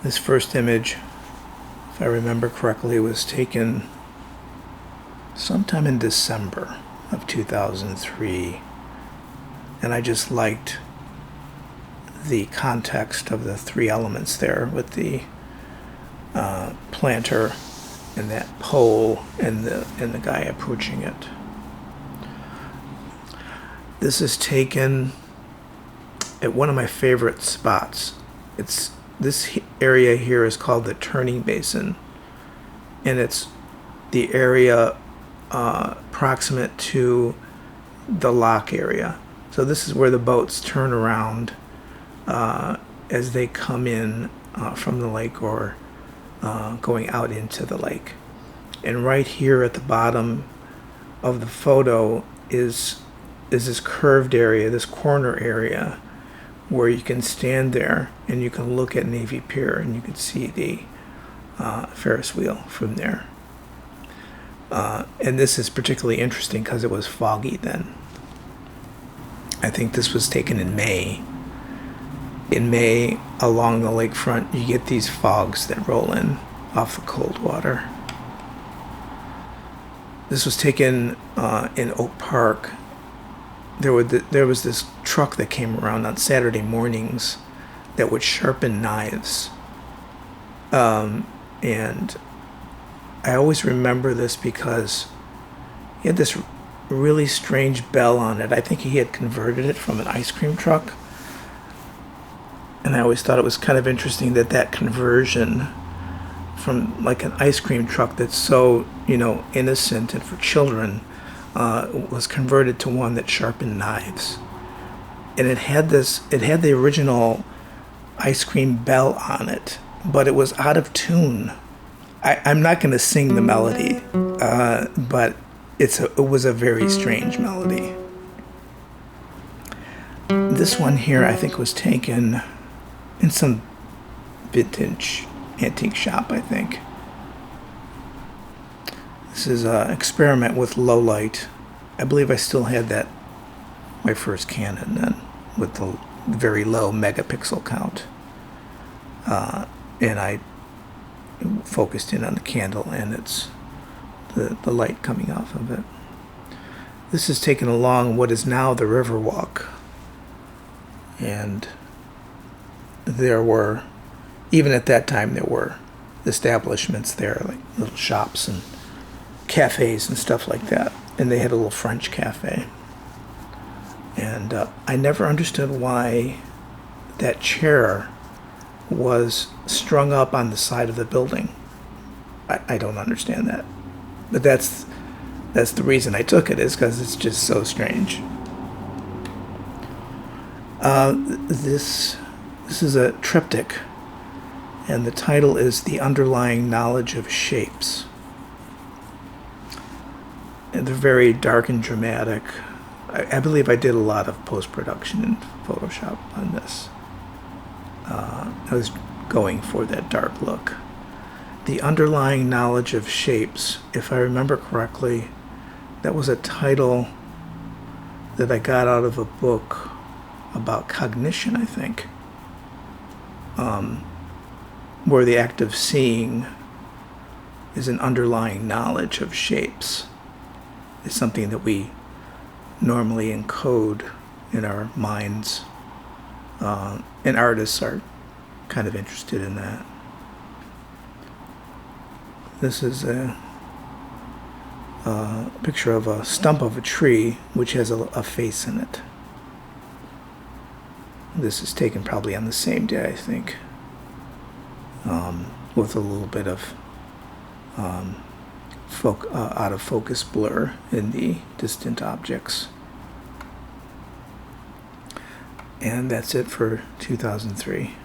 This first image, if I remember correctly, was taken sometime in December of 2003. And I just liked the context of the three elements there with the planter and that pole and the guy approaching it. This is taken at one of my favorite spots. This area here is called the Turning Basin, and it's the area proximate to the lock area. So this is where the boats turn around as they come in from the lake or going out into the lake. And right here at the bottom of the photo is this curved area, this corner area, where you can stand there and you can look at Navy Pier and you can see the Ferris wheel from there. And this is particularly interesting because it was foggy then. I think this was taken in May. In May, along the lakefront, you get these fogs that roll in off the cold water. This was taken in Oak Park. There was this truck that came around on Saturday mornings that would sharpen knives. And I always remember this because he had this really strange bell on it. I think he had converted it from an ice cream truck. And I always thought it was kind of interesting that conversion from like an ice cream truck that's so, innocent and for children, was converted to one that sharpened knives. And it had the original ice cream bell on it, but it was out of tune. I'm not going to sing the melody, but it was a very strange melody. This one here, I think, was taken in some vintage antique shop, I think. This is an experiment with low light. I believe I still had my first Canon then, with the very low megapixel count. And I focused in on the candle and it's the light coming off of it. This is taken along what is now the Riverwalk. And even at that time, there were establishments there, like little shops and cafes and stuff like that. And they had a little French cafe. And I never understood why that chair was strung up on the side of the building. I don't understand that. But that's the reason I took it, is because it's just so strange. This is a triptych, and the title is The Underlying Knowledge of Shapes. And they're very dark and dramatic. I believe I did a lot of post-production in Photoshop on this. I was going for that dark look. The Underlying Knowledge of Shapes, if I remember correctly, that was a title that I got out of a book about cognition, I think, where the act of seeing is an underlying knowledge of shapes. It's something that we normally encode in our minds, and artists are kind of interested in that. This is a picture of a stump of a tree which has a face in it. This is taken probably on the same day, I think, with a little bit of out of focus blur in the distant objects. And that's it for 2003.